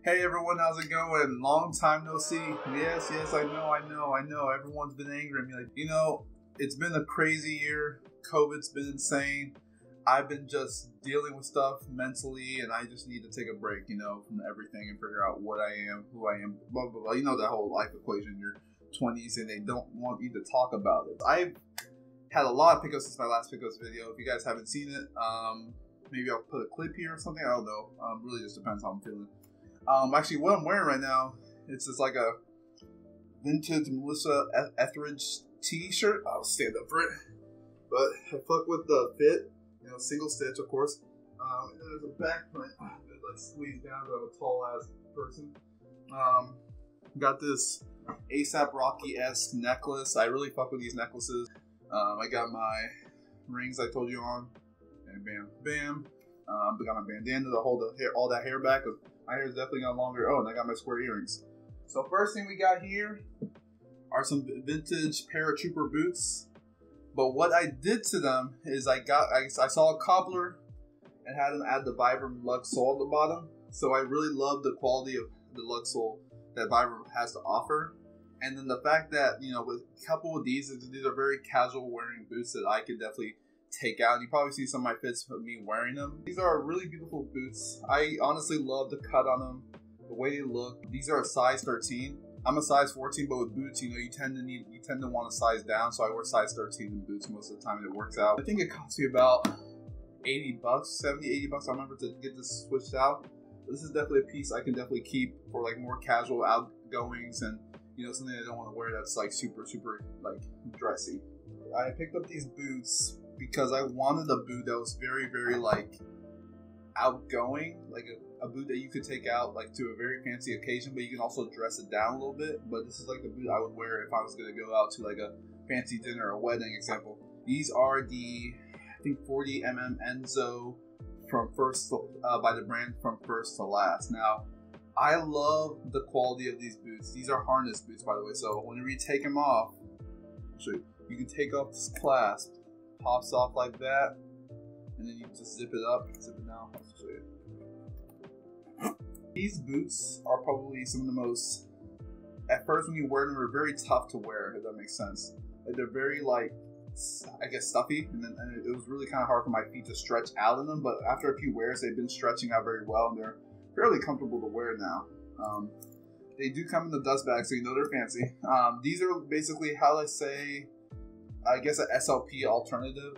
Hey everyone, how's it going? Long time no see. Yes, I know. Everyone's been angry at me. It's been a crazy year. COVID's been insane. I've been just dealing with stuff mentally, and I just need to take a break, from everything and figure out what I am, who I am, blah, blah, blah. You know that whole life equation in your 20s, and they don't want you to talk about it. I've had a lot of pickups since my last pickups video. If you guys haven't seen it, maybe I'll put a clip here or something. I don't know. Really just depends how I'm feeling. Actually, what I'm wearing right now, it's just like a vintage Melissa Etheridge t-shirt. I'll stand up for it. But I fuck with the fit, single stitch, of course. And then there's a back print that like squeezed down because I'm a tall ass person. Got this ASAP Rocky-esque necklace. I really fuck with these necklaces. I got my rings I told you on, and bam, bam. I got my bandana to hold the hair, all that hair back. My hair is definitely got longer. Oh, and I got my square earrings. So first thing we got here are some vintage Paratrooper boots. But what I did to them is I saw a cobbler and had him add the Vibram lug sole at the bottom. So I really love the quality of the lug sole that Vibram has to offer. And then the fact that, with coupled with these are very casual wearing boots that I could definitely take out. You probably see some of my fits of me wearing them. These are really beautiful boots. I honestly love the cut on them, the way they look. These are a size 13. I'm a size 14, but with boots, you tend to want to size down. So I wear size 13 in boots most of the time, and it works out. I think it cost me about 80 bucks, 70, 80 bucks. I remember to get this switched out. This is definitely a piece I can definitely keep for like more casual outgoings and something I don't want to wear that's like super like dressy. I picked up these boots because I wanted a boot that was very, very like outgoing, like a boot that you could take out like to a very fancy occasion, but you can also dress it down a little bit. But this is like the boot I would wear if I was going to go out to like a fancy dinner or a wedding example. These are the, I think 40 Enzo from First by the brand From First to Last. Now, I love the quality of these boots. These are harness boots, by the way. So whenever you take them off, I'll show you. You can take off this clasp, pops off like that, and then you just zip it up. Zip it now. I'll show you. These boots are probably some of the most. At first, when you wear them, they're very tough to wear. If that makes sense. Like they're very like, I guess, stuffy, and it was really kind of hard for my feet to stretch out in them. But after a few wears, they've been stretching out very well, and they're fairly comfortable to wear now. They do come in the dust bag, so they're fancy. These are basically, how I say, I guess an SLP alternative.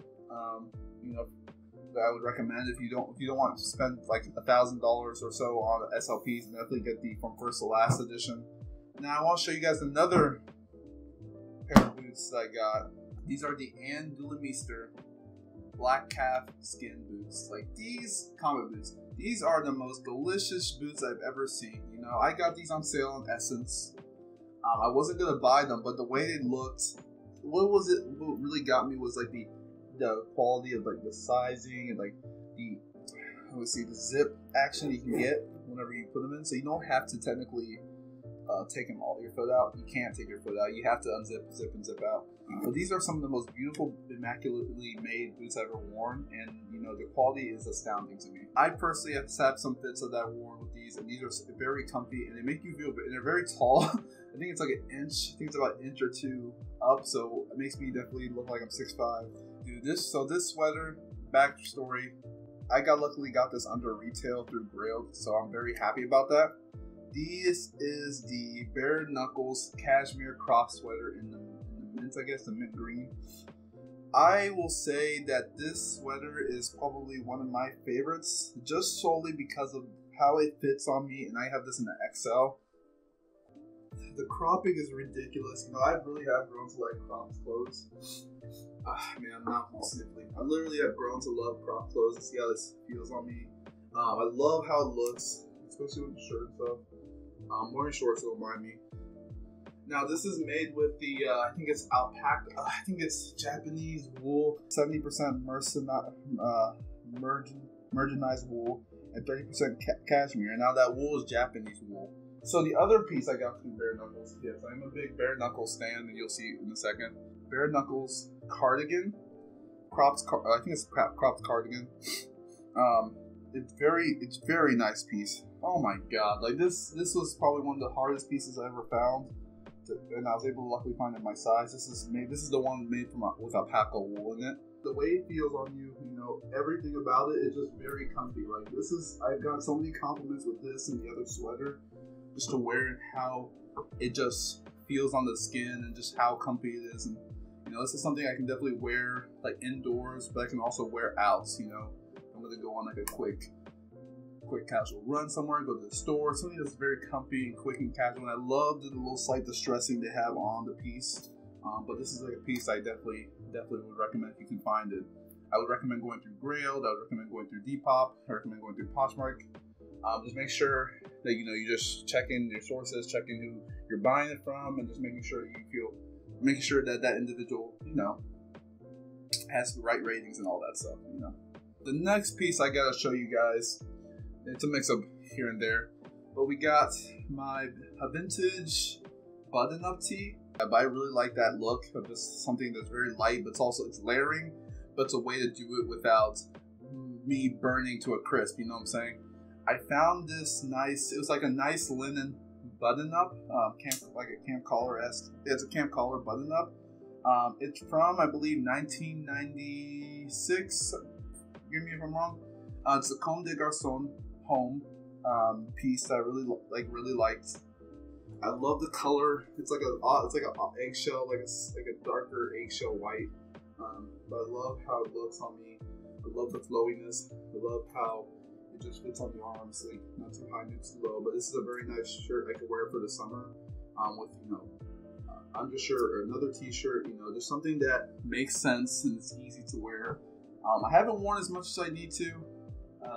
That I would recommend if you don't want to spend like $1,000 or so on SLPs, definitely get the From First to Last edition. Now I want to show you guys another pair of boots that I got. These are the Demeulemeester black calf skin boots. Like these comic boots. These are the most delicious boots I've ever seen. I got these on sale in Essence. I wasn't gonna buy them, but the way they looked, what really got me was like the quality of like the sizing and like the the zip action you can get whenever you put them in. So you don't have to technically take your foot out. You can't take your foot out. You have to unzip, zip, and zip out. But these are some of the most beautiful, immaculately made boots I've ever worn, and the quality is astounding to me. I personally have had some fits that I've worn with these, and these are very comfy, and they make you feel. And they're very tall. I think it's like an inch. I think it's about an inch or two up, so it makes me definitely look like I'm 6'5". Dude, this sweater, backstory, I luckily got this under retail through Grailed, so I'm very happy about that. This is the Bareknuckles cashmere crop sweater in the mint, I guess, the mint green. I will say that this sweater is probably one of my favorites, just solely because of how it fits on me, and I have this in the XL. The cropping is ridiculous. I really have grown to like cropped clothes. Man, I'm not sniffling. I literally have grown to love cropped clothes and see how this feels on me. I love how it looks, especially with the shirt and stuff. I'm wearing shorts, so don't mind me. Now, this is made with the, I think it's alpaca, I think it's Japanese wool, 70% merginized wool, and 30% cashmere. Now, that wool is Japanese wool. So the other piece I got from Bareknuckles, yes, I'm a big Bareknuckles stan, and you'll see in a second. Bareknuckles cardigan, I think it's cropped cardigan. it's very nice piece. Oh my god, like this was probably one of the hardest pieces I ever found, and I was able to luckily find it my size. This is the one made from with alpaca wool in it. The way it feels on you, you know, everything about it is just very comfy. Like I've got so many compliments with this and the other sweater, just to wear and how it just feels on the skin and just how comfy it is. And you know, this is something I can definitely wear like indoors, but I can also wear out. You know, I'm gonna go on like a quick casual run somewhere, go to the store, something that's very comfy and quick and casual. And I love the little slight distressing they have on the piece. But this is like a piece I definitely would recommend if you can find it. I would recommend going through Grailed. I would recommend going through Depop. I recommend going through Poshmark. Just make sure that you know you just check in your sources, check in who you're buying it from, and just making sure that individual, you know, has the right ratings and all that stuff. You know, the next piece I gotta show you guys. It's a mix of here and there, but we got a vintage button-up tee. But I really like that look of just something that's very light, but it's layering, but it's a way to do it without me burning to a crisp. You know what I'm saying? I found this nice. It was like a nice linen button-up, like a camp collar-esque. It's a camp collar button-up. It's from, I believe, 1996. Forgive me if I'm wrong. It's a Comme des Garçons home piece that I really liked. I love the color. It's like an eggshell, like a darker eggshell white. But I love how it looks on me. I love the flowiness. I love how it just fits on the arms, like not too high, not too low. But this is a very nice shirt I could wear for the summer, with undershirt or another t-shirt. You know, just something that makes sense and it's easy to wear. I haven't worn as much as I need to,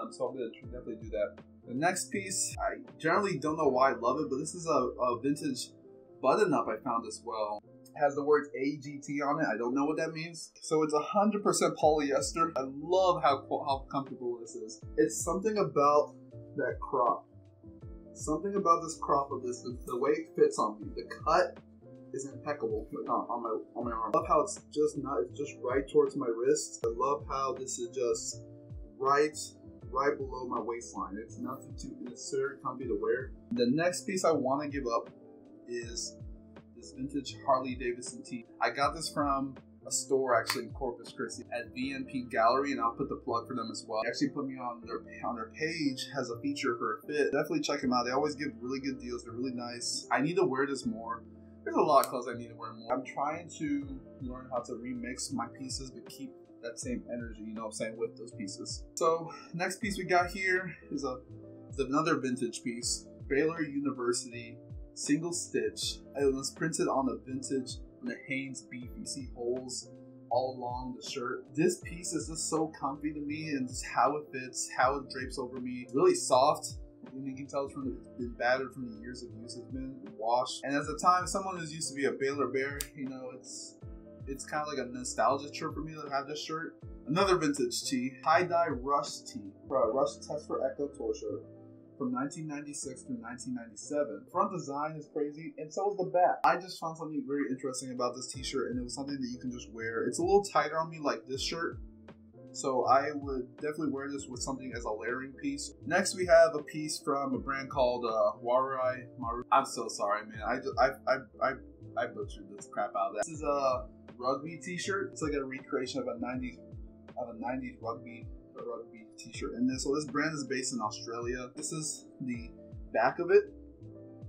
so I'm gonna definitely do that. The next piece, I generally don't know why I love it, but this is a vintage button-up I found as well. It has the words AGT on it. I don't know what that means. So it's 100% polyester. I love how comfortable this is. It's something about that crop. Something about this crop of this, the way it fits on me. The cut is impeccable on my arm. I love how it's just right towards my wrist. I love how this is just right below my waistline. It's very comfy to wear. The next piece I want to give up is this vintage Harley Davidson tee. I got this from a store actually in Corpus Christi at VNP Gallery, and I'll put the plug for them as well. They actually put me on their page, has a feature for a fit. Definitely check them out. They always give really good deals. They're really nice. I need to wear this more. There's a lot of clothes I need to wear more. I'm trying to learn how to remix my pieces but keep that same energy, you know what I'm saying, with those pieces. So next piece we got here is another vintage piece. Baylor University single stitch. It was printed on the Hanes beef. You see holes all along the shirt. This piece is just so comfy to me, and just how it fits, how it drapes over me. Really soft. And you can tell it's been battered from the years of use. It's been washed. And at the time, someone who's used to be a Baylor Bear, you know, it's kind of like a nostalgia trip for me to have this shirt. Another vintage tee, tie-dye rush tee, rush test for Echo tour shirt from 1996 through 1997. Front design is crazy, and so is the back. I just found something very interesting about this t-shirt, and it was something that you can just wear. It's a little tighter on me like this shirt, so I would definitely wear this with something as a layering piece. Next, we have a piece from a brand called Warai Maru. I'm so sorry, man. I butchered this crap out of that. This is a rugby t-shirt. It's like a recreation of a 90s rugby t-shirt. And so this brand is based in Australia. This is the back of it,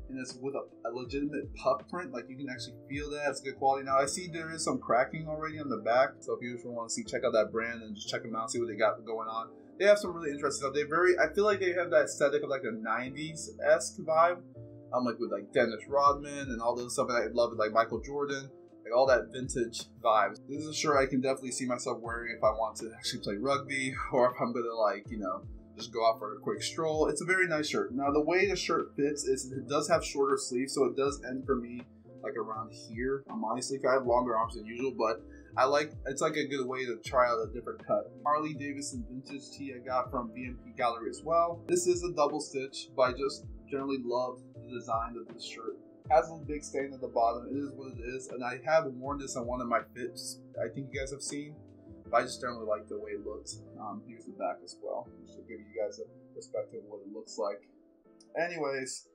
and it's with a legitimate puff print. Like you can actually feel that. It's good quality. Now I see there is some cracking already on the back, so if you just want to see, check out that brand and just check them out, see what they got going on. They have some really interesting stuff. I feel like they have that aesthetic of like a 90s-esque vibe. Like with like Dennis Rodman and all those stuff. And I love it, like Michael Jordan. Like all that vintage vibes. This is a shirt I can definitely see myself wearing if I want to actually play rugby, or if I'm gonna, like, you know, just go out for a quick stroll. It's a very nice shirt. Now the way the shirt fits is it does have shorter sleeves, so it does end for me like around here on my sleeve. I have longer arms than usual, but it's like a good way to try out a different cut. Harley Davidson vintage tee I got from VNP Gallery as well. This is a double stitch, but I just generally love the design of this shirt. Has a big stain at the bottom. It is what it is, and I have worn this on one of my fits. I think you guys have seen, but I just generally like the way it looked. Here's the back as well, just to give you guys a perspective of what it looks like. Anyways,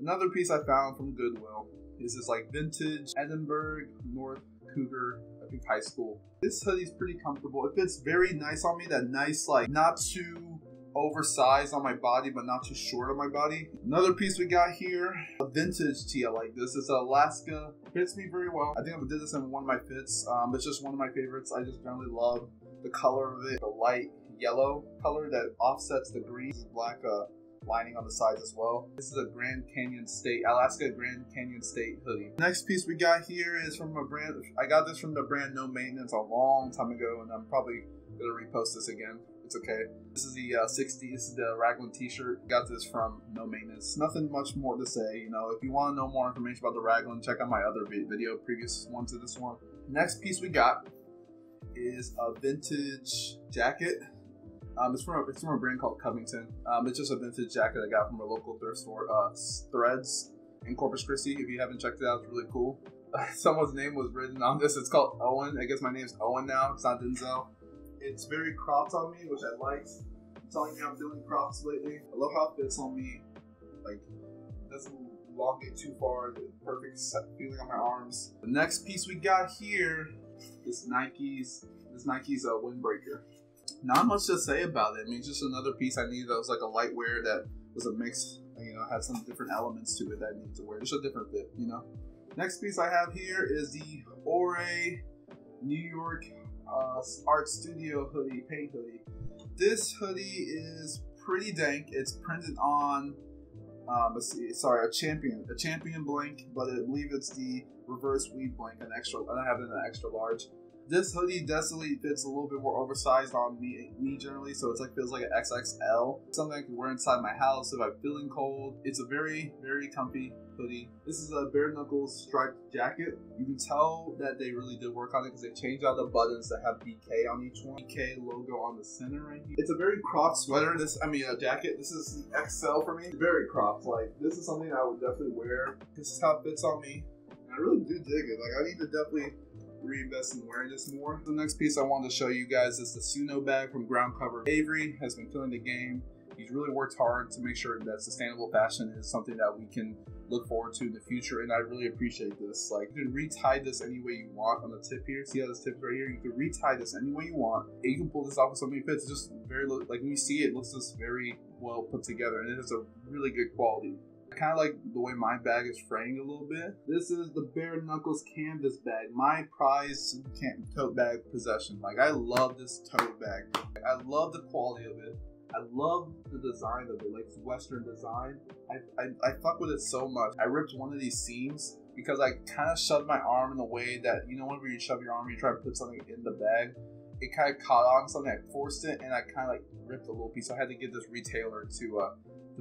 another piece I found from Goodwill is this like vintage Edinburgh North Cougar, I think high school. This hoodie's pretty comfortable. It fits very nice on me. That nice, like, not too oversized on my body, but not too short on my body. Another piece we got here, a vintage tee. I like this. It's Alaska. Fits me very well. I think I did this in one of my fits. It's just one of my favorites. I just generally love the color of it. The light yellow color that offsets the green. Black lining on the sides as well. This is a Grand Canyon State, Alaska Grand Canyon State hoodie. Next piece we got here is from a brand, I got this from the brand No Maintenance a long time ago, and I'm probably gonna repost this again. It's okay. This is the 60, this is the Raglan t-shirt. Got this from No Maintenance. Nothing much more to say, you know. If you want to know more information about the Raglan, check out my other video, previous one to this one. Next piece we got is a vintage jacket. It's from a brand called Covington. It's just a vintage jacket I got from a local thrift store, Threads in Corpus Christi. If you haven't checked it out, it's really cool. Someone's name was written on this. It's called Owen. I guess my name's Owen now. It's not Denzel. It's very cropped on me, which I like. I'm telling you, I'm doing crops lately. I love how it fits on me. Like, it doesn't elongate too far. The perfect feeling on my arms. The next piece we got here is Nike's windbreaker. Not much to say about it. I mean, just another piece I needed that was like a light wear that was a mix, you know, had some different elements to it that I needed to wear. Just a different fit, you know. Next piece I have here is the Ore New York Art Studio hoodie, paint hoodie. This hoodie is pretty dank. It's printed on, a champion blank, but I believe it's the reverse weave blank, and I have it in an extra large. This hoodie definitely fits a little bit more oversized on me generally, so it's like feels like an XXL. Something I can wear inside my house if I'm feeling cold. It's a very, very comfy hoodie. This is a Bareknuckles striped jacket. You can tell that they really did work on it because they changed out the buttons that have BK on each one. BK logo on the center right here. It's a very cropped sweater. A jacket. This is the XL for me. Very cropped. Like, this is something I would definitely wear. This is how it fits on me. And I really do dig it. Like, I need to definitely reinvest in wearing this more. The next piece I wanted to show you guys is the Suno bag from Ground Cover. Avery has been killing the game. He's really worked hard to make sure that sustainable fashion is something that we can look forward to in the future, and I really appreciate this. Like, you can retie this any way you want on the tip here. See how this tip right here? You can retie this any way you want, and you can pull this off with something that fits. It's just very, like, when you see it, it looks just very well put together, and it is a really good quality. I kind of like the way my bag is framed a little bit. This is the Bareknuckles canvas bag, my prized tote bag possession. Like, I love this tote bag. I love the quality of it. I love the design of it, like it's Western design. I fuck with it so much. I ripped one of these seams because I kind of shoved my arm in a way that, you know, whenever you shove your arm, you try to put something in the bag, it kind of caught on something. I forced it, and I kind of like ripped a little piece. So I had to get this retailer to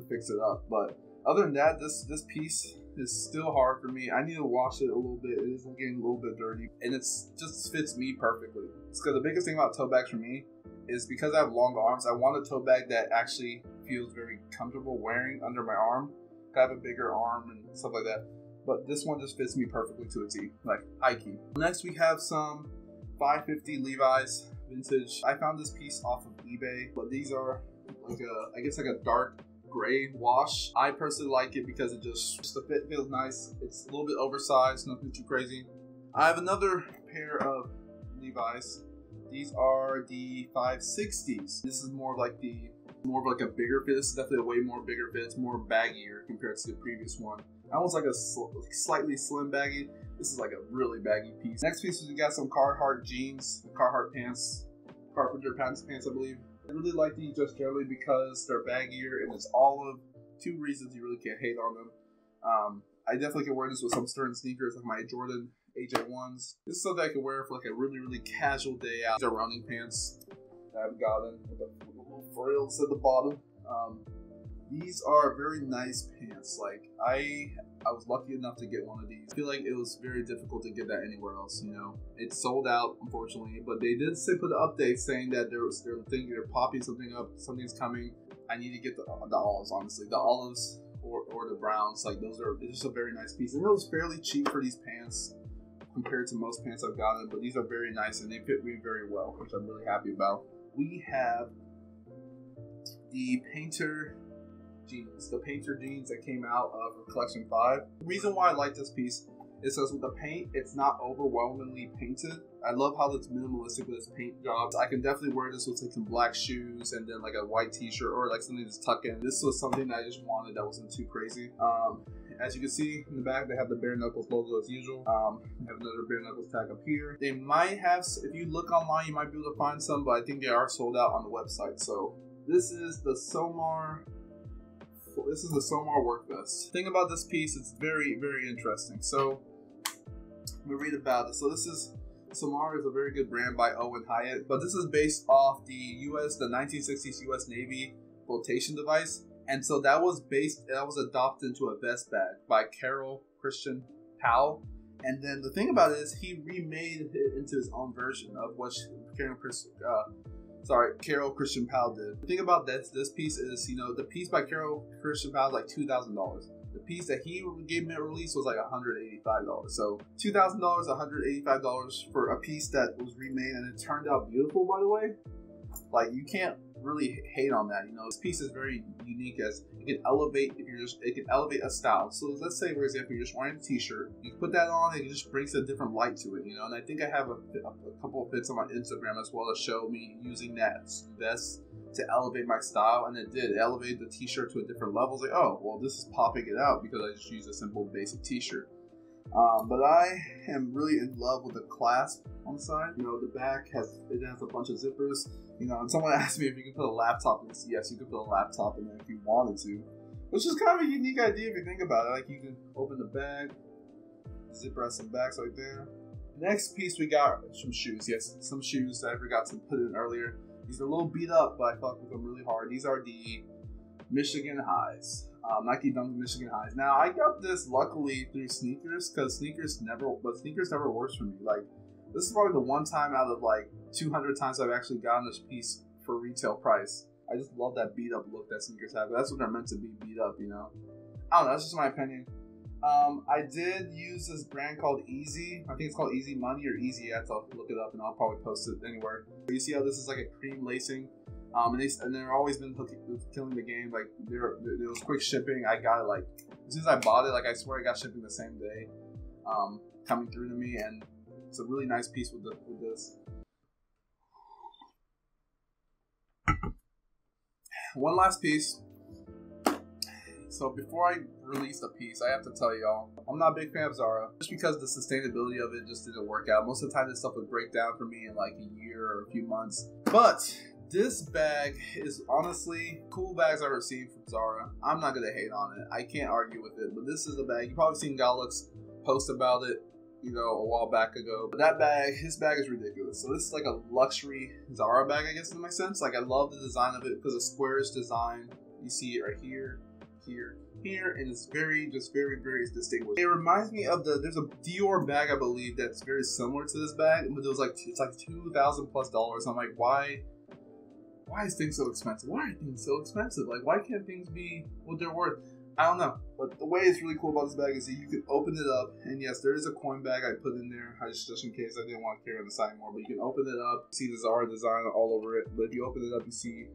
fix it up. But other than that, this piece is still hard for me. I need to wash it a little bit. It is getting a little bit dirty, and it just fits me perfectly. It's because the biggest thing about tote bags for me is because I have long arms, I want a tote bag that actually feels very comfortable wearing under my arm. I have a bigger arm and stuff like that, but this one just fits me perfectly to a T, like high key. Next we have some 550 Levi's vintage. I found this piece off of eBay, but these are like I guess like a dark gray wash. I personally like it because it just the fit feels nice. It's a little bit oversized, nothing too crazy. I have another pair of Levi's. These are the 560s. This is more of like a bigger fit. This is definitely a way more bigger fit. It's more baggier compared to the previous one. That one's like a slightly slim baggy. This is like a really baggy piece. Next piece is we got some Carhartt jeans, Carhartt pants, carpenter pants, I believe. I really like these just generally because they're baggier, and it's all of two reasons you really can't hate on them. I definitely can wear this with some certain sneakers like my Jordan AJ1s. This is something I can wear for like a really, really casual day out. These are running pants that I've gotten with the little frills at the bottom. These are very nice pants. Like, I was lucky enough to get one of these. I feel like it was very difficult to get that anywhere else, you know. It's sold out, unfortunately, but they did put an update saying that they're popping something up, something's coming. I need to get the olives, honestly. The olives or the browns, like it's just a very nice piece. And it was fairly cheap for these pants. compared to most pants I've gotten, but these are very nice and they fit me very well, which I'm really happy about. We have the Painter jeans, that came out of Collection 5. The reason why I like this piece is because with the paint, it's not overwhelmingly painted. I love how it's minimalistic with its paint jobs. I can definitely wear this with like some black shoes and then like a white t-shirt or like something to tuck in. This was something that I just wanted that wasn't too crazy. As you can see in the back, they have the Bareknuckles logo as usual. They have another Bareknuckles tag up here. They might have, if you look online, you might be able to find some, but I think they are sold out on the website. So this is the Somar. This is the Somar work vest. The thing about this piece, it's very, very interesting. So we read about it. So this is Somar is a very good brand by Owen Hyatt, but this is based off the 1960s U.S. Navy flotation device. And so that was adopted into a vest bag by Carol Christian Powell. And then the thing about it is he remade it into his own version of what Carol Christian Powell did. The thing about this piece is, you know, the piece by Carol Christian Powell is like $2,000. The piece that he gave me a release was like $185. So $2,000, $185 for a piece that was remade, and it turned out beautiful, by the way. Like, you can't really hate on that. You know, this piece is very unique as it can elevate it can elevate a style. So let's say, for example, you're just wearing a t-shirt, you put that on and it just brings a different light to it, you know. And I think I have a couple of bits on my Instagram as well to show me using that vest to elevate my style, and it did. It elevated the t-shirt to a different level. It's like, oh, well, this is popping it out because I just used a simple basic t-shirt. But I am really in love with the clasp on the side. You know, the back has a bunch of zippers. You know, and someone asked me if you can put a laptop in this. Yes, you can put a laptop in there if you wanted to, which is kind of a unique idea if you think about it. Like, you can open the bag, zipper has some backs right there. Next piece we got some shoes. Yes, some shoes that I forgot to put in earlier. These are a little beat up, but I fuck with them really hard. These are the Michigan Highs. Nike Dunk Michigan Highs. Now, I got this luckily through sneakers, because sneakers never works for me. Like, this is probably the one time out of like 200 times I've actually gotten this piece for retail price. I just love that beat up look that sneakers have. That's what they're meant to be, beat up, you know. I don't know, that's just my opinion. I did use this brand called Easy. I think it's called Easy Money or Easy. I have to look it up and I'll probably post it anywhere. You see how this is like a cream lacing. And they're always been killing the game. Like, it was quick shipping. I got it like as soon as I bought it. Like, I swear I got shipping the same day, coming through to me, and it's a really nice piece with this. One last piece. So before I release the piece, I have to tell y'all, I'm not a big fan of Zara, just because the sustainability of it just didn't work out. Most of the time, this stuff would break down for me in like a year or a few months. But this bag is honestly cool bags I've ever seen from Zara. I'm not gonna hate on it. I can't argue with it. But this is a bag. You've probably seen Galux post about it, you know, a while back ago. But his bag is ridiculous. So this is like a luxury Zara bag, I guess, in my sense. Like, I love the design of it because the squarish design. You see it right here, here, and it's very distinguished. It reminds me of there's a Dior bag, I believe, that's very similar to this bag, but it's like $2,000+. I'm like, why is things so expensive? Why are things so expensive? Like, why can't things be what they're worth? I don't know. But the way it's really cool about this bag is that you can open it up, and yes, there is a coin bag I put in there, just in case I didn't want to carry on the side anymore. But you can open it up, see the Zara design all over it. But if you open it up, you see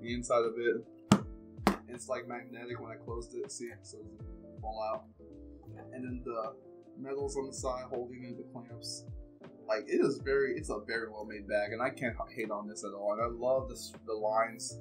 the inside of it. It's like magnetic when I closed it. See, so it doesn't fall out. And then the metals on the side holding it, the clamps. Like, it's a very well made bag, and I can't hate on this at all. And I love the lines.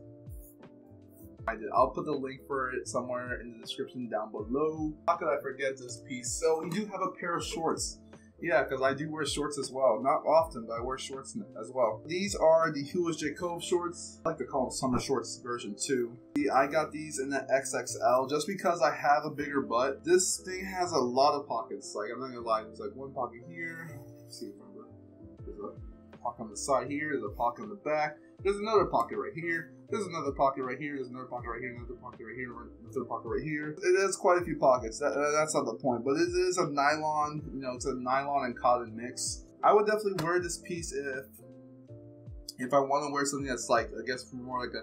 I'll put the link for it somewhere in the description down below. How could I forget this piece? So we do have a pair of shorts. Yeah, because I do wear shorts as well. Not often, but I wear shorts as well. These are the Huish J. Cove shorts. I like to call them summer shorts version 2. I got these in the XXL just because I have a bigger butt. This thing has a lot of pockets. Like, I'm not gonna lie, there's like one pocket here. Let's see, remember. There's a pocket on the side here. There's a pocket in the back. There's another pocket right here. There's another pocket right here. There's another pocket right here. Another pocket right here. Another pocket right here. It has quite a few pockets. That's not the point. But it is a nylon. You know, it's a nylon and cotton mix. I would definitely wear this piece if I want to wear something that's like, I guess, more like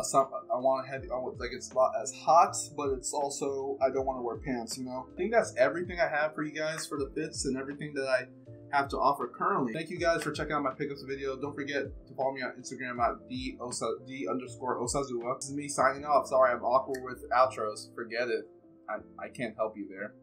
I want heavy. I want like it's not as hot, but it's also I don't want to wear pants. You know. I think that's everything I have for you guys for the fits and everything that I have to offer currently. Thank you guys for checking out my pickups video. Don't forget to follow me on Instagram at d_osazua. This is me signing off. Sorry, I'm awkward with outros. Forget it. I can't help you there.